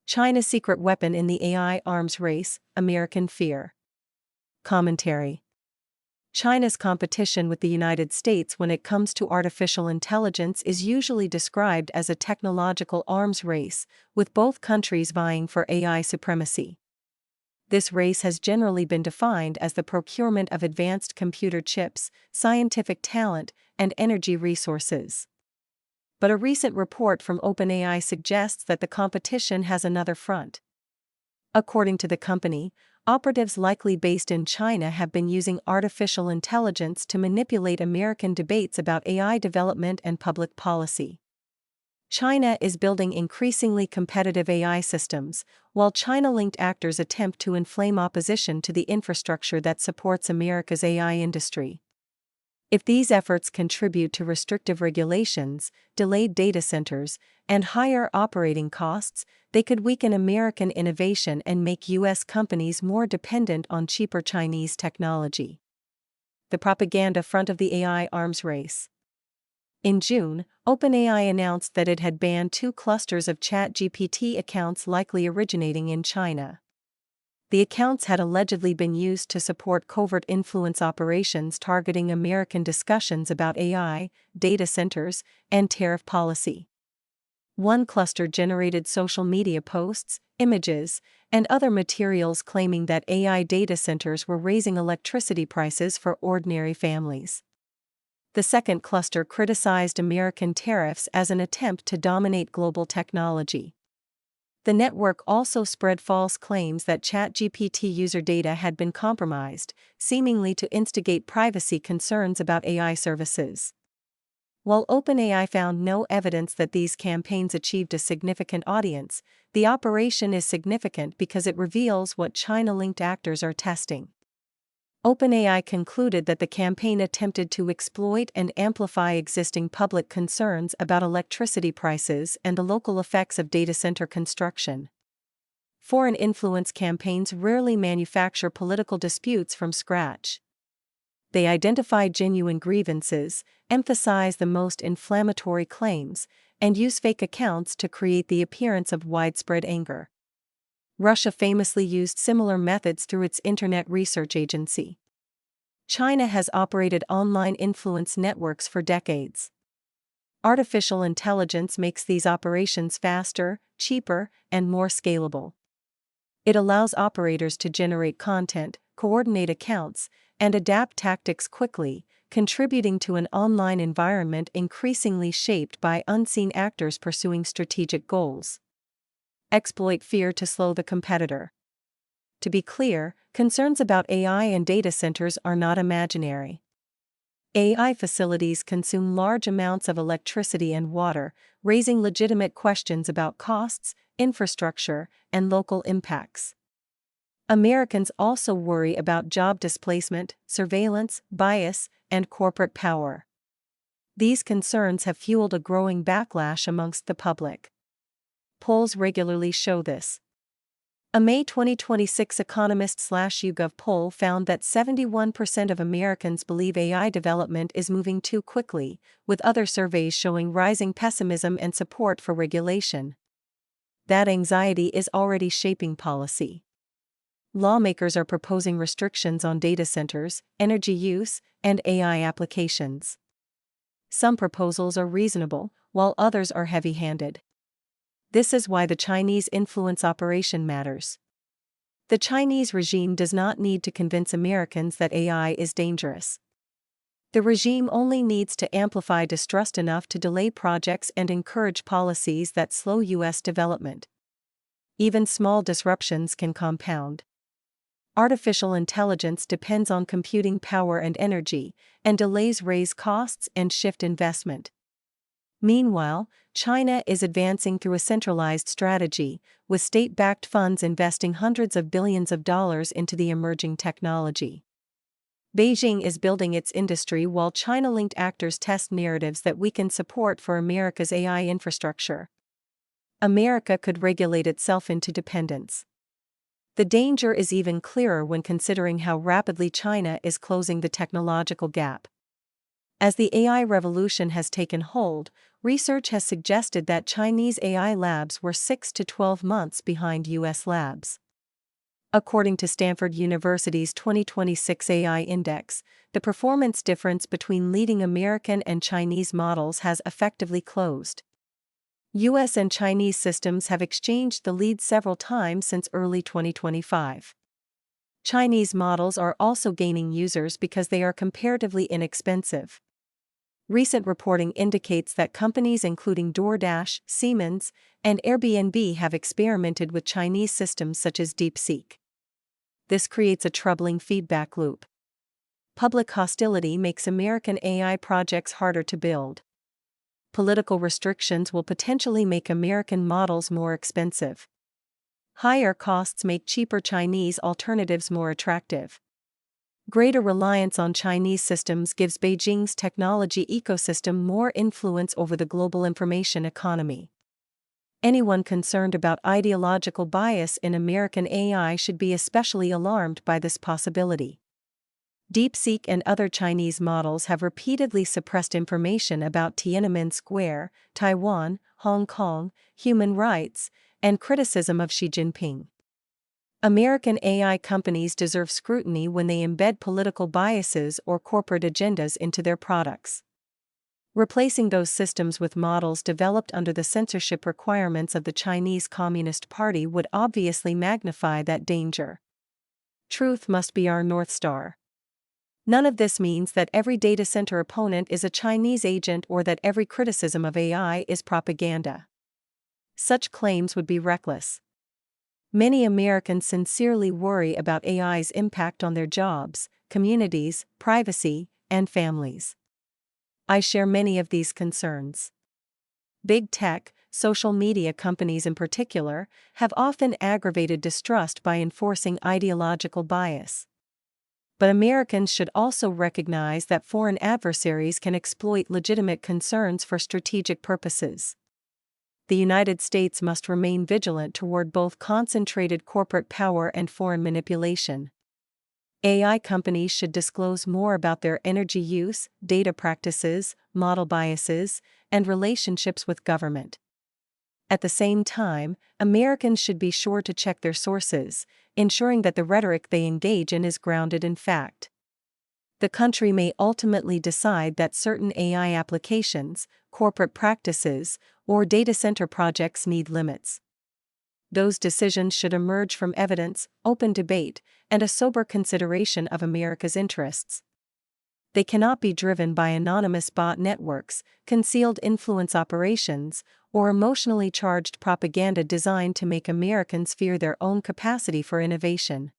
China's secret weapon in the AI arms race, American fear. Commentary. China's competition with the United States when it comes to artificial intelligence is usually described as a technological arms race, with both countries vying for AI supremacy. This race has generally been defined as the procurement of advanced computer chips, scientific talent, and energy resources. But a recent report from OpenAI suggests that the competition has another front. According to the company, operatives likely based in China have been using artificial intelligence to manipulate American debates about AI development and public policy. China is building increasingly competitive AI systems, while China-linked actors attempt to inflame opposition to the infrastructure that supports America's AI industry. If these efforts contribute to restrictive regulations, delayed data centers, and higher operating costs, they could weaken American innovation and make U.S. companies more dependent on cheaper Chinese technology. The propaganda front of the AI arms race. In June, OpenAI announced that it had banned 2 clusters of ChatGPT accounts likely originating in China. The accounts had allegedly been used to support covert influence operations targeting American discussions about AI, data centers, and tariff policy. One cluster generated social media posts, images, and other materials claiming that AI data centers were raising electricity prices for ordinary families. The second cluster criticized American tariffs as an attempt to dominate global technology. The network also spread false claims that ChatGPT user data had been compromised, seemingly to instigate privacy concerns about AI services. While OpenAI found no evidence that these campaigns achieved a significant audience, the operation is significant because it reveals what China-linked actors are testing. OpenAI concluded that the campaign attempted to exploit and amplify existing public concerns about electricity prices and the local effects of data center construction. Foreign influence campaigns rarely manufacture political disputes from scratch. They identify genuine grievances, emphasize the most inflammatory claims, and use fake accounts to create the appearance of widespread anger. Russia famously used similar methods through its Internet Research Agency. China has operated online influence networks for decades. Artificial intelligence makes these operations faster, cheaper, and more scalable. It allows operators to generate content, coordinate accounts, and adapt tactics quickly, contributing to an online environment increasingly shaped by unseen actors pursuing strategic goals. Exploit fear to slow the competitor. To be clear, concerns about AI and data centers are not imaginary. AI facilities consume large amounts of electricity and water, raising legitimate questions about costs, infrastructure, and local impacts. Americans also worry about job displacement, surveillance, bias, and corporate power. These concerns have fueled a growing backlash amongst the public. Polls regularly show this. A May 2026 Economist/YouGov poll found that 71% of Americans believe AI development is moving too quickly, with other surveys showing rising pessimism and support for regulation. That anxiety is already shaping policy. Lawmakers are proposing restrictions on data centers, energy use, and AI applications. Some proposals are reasonable, while others are heavy-handed. This is why the Chinese influence operation matters. The Chinese regime does not need to convince Americans that AI is dangerous. The regime only needs to amplify distrust enough to delay projects and encourage policies that slow U.S. development. Even small disruptions can compound. Artificial intelligence depends on computing power and energy, and delays raise costs and shift investment. Meanwhile, China is advancing through a centralized strategy, with state-backed funds investing hundreds of billions of dollars into the emerging technology. Beijing is building its industry while China-linked actors test narratives that weaken support for America's AI infrastructure. America could regulate itself into dependence. The danger is even clearer when considering how rapidly China is closing the technological gap. As the AI revolution has taken hold, Research has suggested that Chinese AI labs were 6 to 12 months behind U.S. labs. According to Stanford University's 2026 AI Index, the performance difference between leading American and Chinese models has effectively closed. U.S. and Chinese systems have exchanged the lead several times since early 2025. Chinese models are also gaining users because they are comparatively inexpensive. Recent reporting indicates that companies including DoorDash, Siemens, and Airbnb have experimented with Chinese systems such as DeepSeek. This creates a troubling feedback loop. Public hostility makes American AI projects harder to build. Political restrictions will potentially make American models more expensive. Higher costs make cheaper Chinese alternatives more attractive. Greater reliance on Chinese systems gives Beijing's technology ecosystem more influence over the global information economy. Anyone concerned about ideological bias in American AI should be especially alarmed by this possibility. DeepSeek and other Chinese models have repeatedly suppressed information about Tiananmen Square, Taiwan, Hong Kong, human rights, and criticism of Xi Jinping. American AI companies deserve scrutiny when they embed political biases or corporate agendas into their products. Replacing those systems with models developed under the censorship requirements of the Chinese Communist Party would obviously magnify that danger. Truth must be our North Star. None of this means that every data center opponent is a Chinese agent or that every criticism of AI is propaganda. Such claims would be reckless. Many Americans sincerely worry about AI's impact on their jobs, communities, privacy, and families. I share many of these concerns. Big tech, social media companies in particular, have often aggravated distrust by enforcing ideological bias. But Americans should also recognize that foreign adversaries can exploit legitimate concerns for strategic purposes. The United States must remain vigilant toward both concentrated corporate power and foreign manipulation. AI companies should disclose more about their energy use, data practices, model biases, and relationships with government. At the same time, Americans should be sure to check their sources, ensuring that the rhetoric they engage in is grounded in fact. The country may ultimately decide that certain AI applications, corporate practices, or data center projects need limits. Those decisions should emerge from evidence, open debate, and a sober consideration of America's interests. They cannot be driven by anonymous bot networks, concealed influence operations, or emotionally charged propaganda designed to make Americans fear their own capacity for innovation.